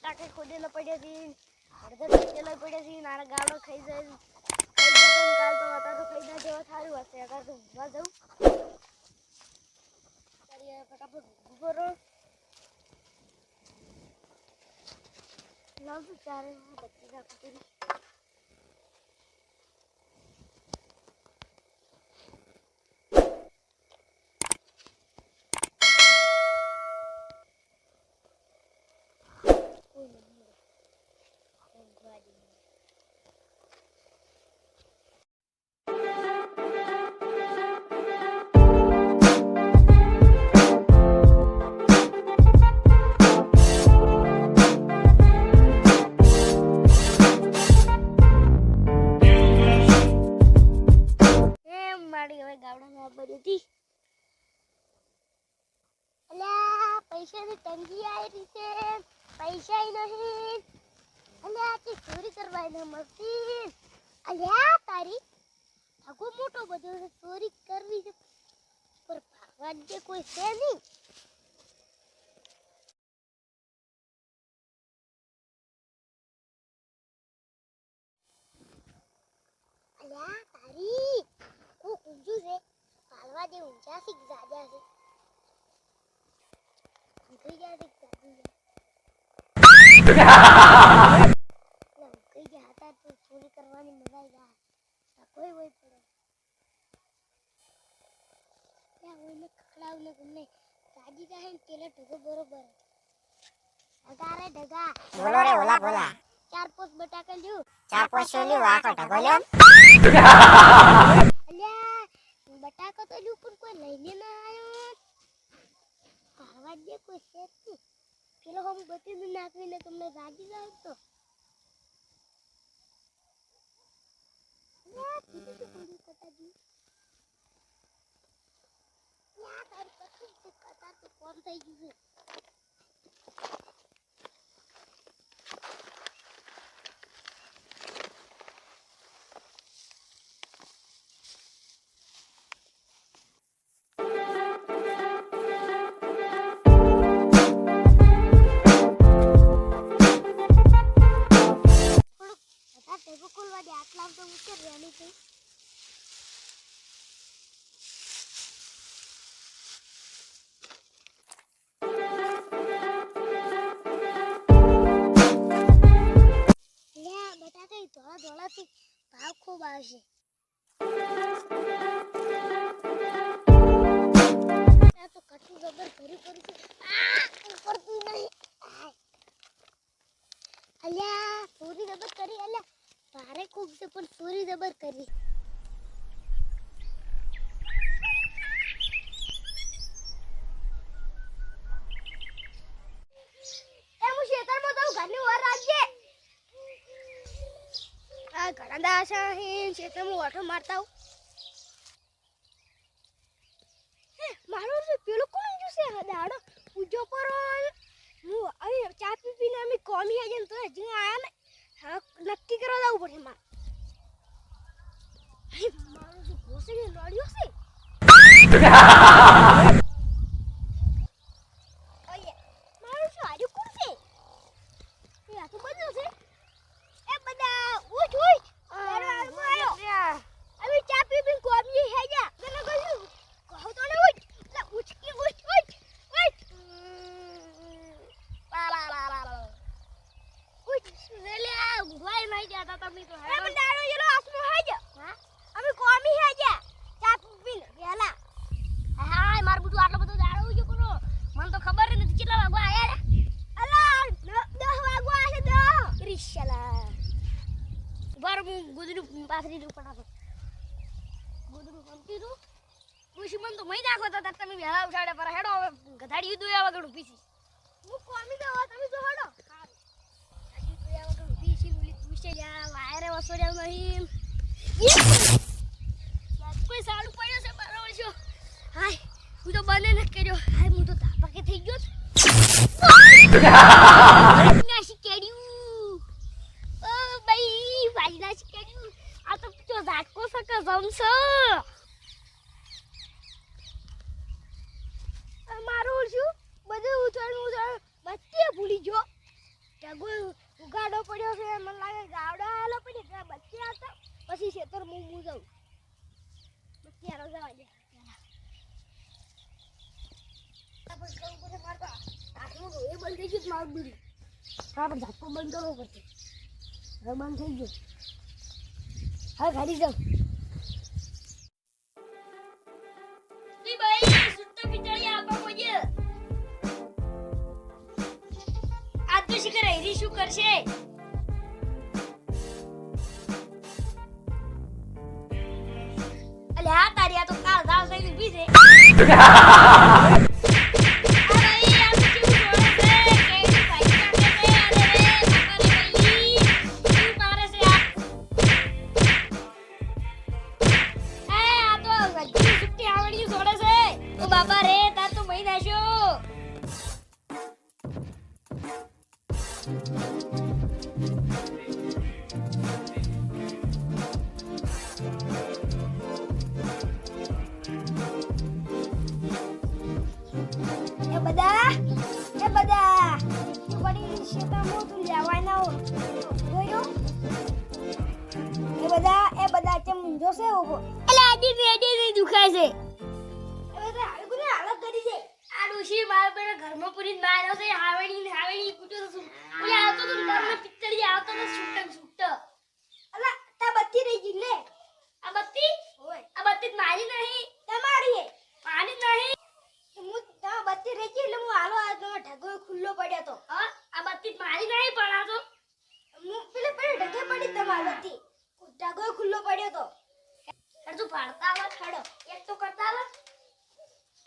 બટાકા ખોદેલા પડ્યા છે અડધા ખોદેલા પડ્યા છે નાના ગાવડો ખાઈ જાય કાલ તો હતા તો ખાઈ ના જેવા સારું હશે અગર તો ઊંઘવા જાઉં ફટાફટ ઊભો રહો લાવજો ચારે બત્તી રાખો તેરી પૈસાની તંગી આવી છે પૈસા નહીં અલ્યા આ ચોરી કરવા ન મળતી અલ્યા તારી આગો મોટો બધો ચોરી કરવી છે પર ભાગવા જે કોઈ છે નહીં અલ્યા તારી કો કુંજુ છે પાલવા દે ઊંચા શીખ જાજા છે કઈ ગયા છે કઈ ગયા હતા તો ચોરી કરવાની મજા આવી જાય કોઈ હોય પડે ત્યાં ઓઈને ખખડાવને ગમે સાજી જાય ને તેલે ઢગો બરોબર ઢગા રે ઢગા બોલો રે ઓલા બોલા 4-5 બટાકા લ્યો 4-5 લ્યો આખો ઢગો લ્યો અલ્યા બટાકા તો લ્યો પણ કોઈ લઈને ના આવ્યો ખાવા દે કોઈ છે તું પેલો હમ બતીને નાખીને તમને રાજી જાય તો ના કીધું તો પૂરી કટાજી ના તારી કશું તો કટા તો કોમ થઈ ગયું આટલા તો ઉતર રહેની છે લે બટાકા ધોળા ધોળાથી ભાવ ખૂબ આવશે આ તો કટુ જબર ભરી કરું છું આ કરતી નહીં અલ્યા પૂરી જબર કરી અલ્યા ભારે ખૂબ છે પણ ચોરી જબર કરી એ હું શેતરમાં જાઉં ઘરની વાર રાખજે આ ઘણા દાસા હે શેતરમાં ઓઠો મારતા હું મારો પેલો કોણ જોશે દાડો પૂજો પર હું અહીં ચા પીને અમે કોમી આજે તો હજી આયા ને નક્કી કરવા જવું પડે મારે મારો જે ભોસે ને લડ્યો છે મારો શું હાર્યું કોણ છે એ આ તો બધું છે એ બધા ઉઠ ઉઠ હવે ચા પીને કોમી હે જા તને કહ્યું કહો તો ને ઉઠ લે ઉઠ કે ઉઠ ઉઠ ઉઠ લે ઉભાઈ નહીં જાતા તમે તો હે બંદારો જેલો આસમો હે જ હા અમે કોમી હે જ ચા પીને વેલા હાય માર બધું આટલો બધો દાડો ઉજો કરો મને તો ખબર નથી કેટલા વાગવા આયા અલા 10 વાગવા આશે 10 રિશલા બાર ગુદરું પાથરી દઉં ફટાફટ ગુદરું કંપી દઉં દુશ્મન તો મઈ નાખો તો તમે વેલા ઉઠાડે પર હેડો હવે ગધાડી દો આવા ગડું પીસી હું કોમી દો તમે જો હેડો વાયરે વસોડ્યા નહીં કોઈ સારું પડ્યો છે મારો વર્ષો હાય હું તો બને ન કર્યો હાય હું તો તાપકે થઈ ગયો નાસી કેડ્યું ઓ ભાઈ ભાઈ નાસી કેડ્યું આ તો જો ઝાટકો સકે જમશે મારું શું બધું ઉથાણું બત્તી ભૂલી ગયો ટગો ઉગાડો પડ્યો છે મને લાગે ગાવડો આવેલો પડી ત્યાં બચ્ચી આવતા પછી ખેતર હું જાઉં બચ્ચી આરો જવા દે આપણે કહું પડે મારતા આટલું એ બંધ થઈ ગયું મારું બીડી આપણે ઝાપકો બંધ કરવો પડશે હવે બંધ થઈ ગયું હવે ઘડી જાઉં ભાઈ સુટ્ટો પિતળી આપો મુજે આજ તો શિખર હેરી શું કરશે અલે આ તારી આ તો કાળ દાળ થઈને ઊભી છે બાબા રે તાર તો મહી નાખ્યો એ બધા પડી શેતામાં તું લેવાના હો જોયો એ બધા કેમ જોશે ઓગો એટલે આડી નહીં દુખાય છે હાલત કરી છે આ ડોશી મારા બેટા ઘરમાં પૂરીને બહાર આવશે હાવેણી કૂટો છું ઓલે આવતો તો ઘરમાં પિત્તળી આવતો તો છૂટ અલા તા બત્તી રહી ગઈ લે આ બત્તી ઓય આ બત્તી મારી નહીં તમારી હે પાણી નહીં હું તા બત્તી રહી ગઈ એટલે હું હાલો આ ઢગો ખુલ્લો પડ્યો તો આ બત્તી મારી નહીં પણ આ તો હું પેલે ઢગે પડી તમારી બત્તી ઢગો ખુલ્લો પડ્યો તો તું પાડતા આવા ખડો એક તો કરતા આવા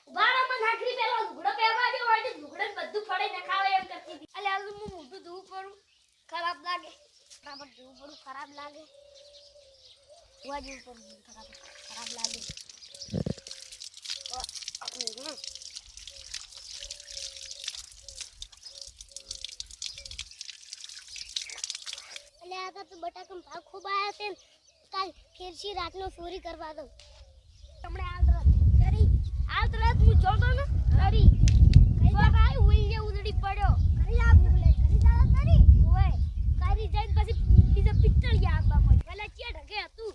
વારામાં નાખરી પેલો લુગડો પહેરવા દે હોય લુગડે બધું ફળે નખાવે એમ કરતી હતી અલે આલુ હું મોઢું ધોવું પડું ખરાબ લાગે બરાબર ધોવું પડું ખરાબ લાગે ધોવા જેવું પડું ખરાબ લાગે અલે આ તો બટાકમ ભાગ ખૂબ આયા છે કાલ ફેરસી રાતનો ચોરી કરવા દઉં હમણે આજ રાત હું જોતો ને તારી કઈ ભાઈ ઉઈ ઉદડી પડ્યો કરી આપ કરી જાવ તારી ઓય કારી જઈને પછી બીજો પિત્તળી આબા મળ પેલા કે ઢગે હતું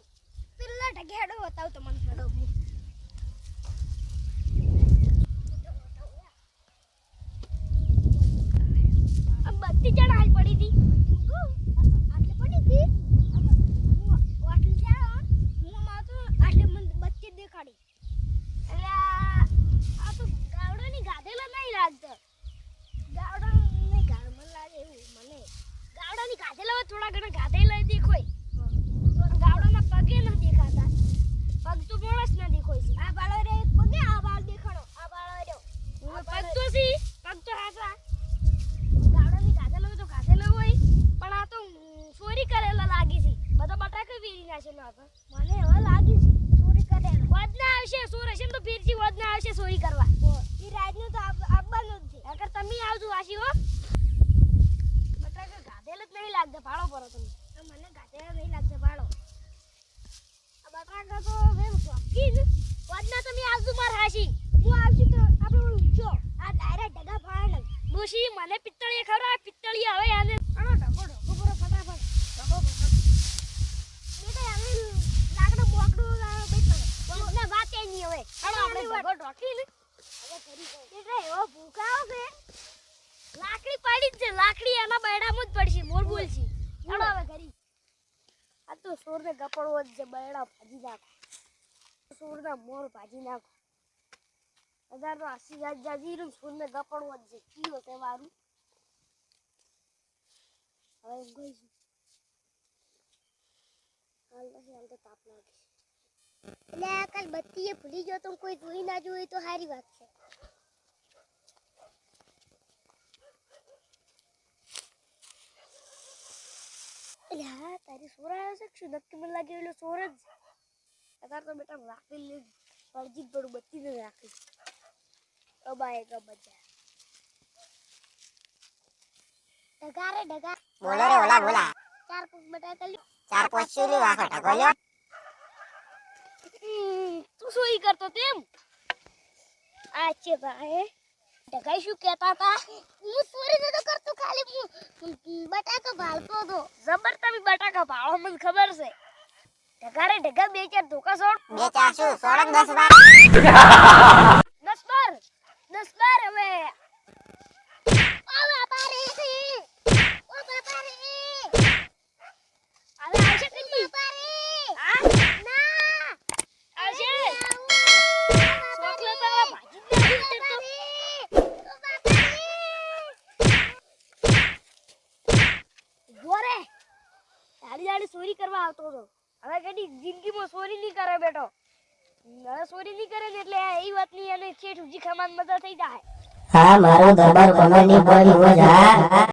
પેલા ઢગે હેડો બતાવ તમને હેડો આ બત્તી જણ હાલ પડી હતી આટલે પડી હતી હું આટલે જા હું માતો આટલે મને બત્તી દેખાડી એટલે આ તો ગાવડાની ગાધેલા નહીં લાગતો ગાવડાની ગામમાં લાગે એવું મને ગાવડાની ગાધેલા થોડા ઘણા ગાધેલા દેખોય ગાવડાના પગે ન દેખાતા પગ તો મોણસ ન દેખોય છે આ બાળો રે પગે આ બાળ દેખાડો આ બાળો રહ્યો પગ તો સી પગ તો હાસા ગાવડાની ગાધેલા તો ગાધેલા હોય પણ આ તો ચોરી કરેલા લાગી છે બધા બટાકા વીરી નાખેલા હતા મને હવે લાગી છે ચોરી કરેલા વધના આવશે ચોર હશે તો ફેરથી વધના આવશે ચોરી કરવા ઈ રાતનું તો આવવાનું જ છે અગર તમે આવજો આશી હો બટાકા ગાધેલ જ નહીં લાગતા ભાળો પરો તમે મને ગાધેલ નહીં લાગતા ભાળો આ બટાકા તો વેમ ચોકી જ વધના તમે આવજો માર હાશી હું આવશું તો આપણે ઊંચો આ ડાયરેક્ટ ઢગા ફાળ ડોશી મને પિત્તળીએ ખવરા પિત્તળી હવે આને આનો ઢગો પૂરો ફટાફટ ઢગો બેટા હવે લાકડો બોકડો બેઠો ના વાત એ નહીં હવે આપણે ઢગો ઢોકીને હવે કરી એટલે એવો ભૂકાઓ છે લાકડી પડી જ છે લાકડી એના બૈડામાં જ પડશે મોર બોલશે ચાલો હવે કરી આ તો સોરને ગપડવો જ છે બૈડા ભાજી નાખો સોરના મોર ભાજી નાખો હજાર તો 80,000 જાજીરું સોરને ગપડવો જ છે કીઓ છે મારું હવે ગઈ છું હાલ તો તાપ લાગે એટલે કાલ બત્તીએ ભૂલી ગયો તો કોઈ જોઈ ના જોઈ તો સારી વાત છે એટલે હા તારી સોર આવ્યો છે શું નક્કી મને લાગે એટલે સોર જ અત્યારે તો બેટા રાખી લે પડજી પડું બત્તી ને રાખી અબાય ગબજા ઢગા બોલો રે ઓલા બોલા ચાર પૂછ બટાકા લ્યો ચાર પાંચ ચૂલી વાખો ઢગો લ્યો તું શું ઈ કરતો તેમ આ છે ભાઈ ઢગાઈ શું કહેતા હતા? હું ચોરી નતો કરતો, ખાલી હું બટાકા ભાળતો હતો. જબર તમે બટાકા ભાળો, મને ખબર છે. ઢગારે ઢગા બે ચાર ધોકા છોડ. બે ચાર શું સોળ 10 12 10 બાર હવે. ઓ બાપા રે, ઓ બાપા રે. હવે આવશે કદી? બાપા રે. હા? ના. આવશે. ચોકલેટ વાળા ભાજી દે. ઓ બાપા રે. જોરે. દાડી ચોરી કરવા આવતો હતો. હવે કદી જિંદગીમાં ચોરી નહીં કરે બેટો. હવે ચોરી નહીં કરે ને એટલે એ વાતની અને છેઠ ઉજી ખમાન મજા થઈ જાય. હા મારો દરબાર કોમેડી પર મજા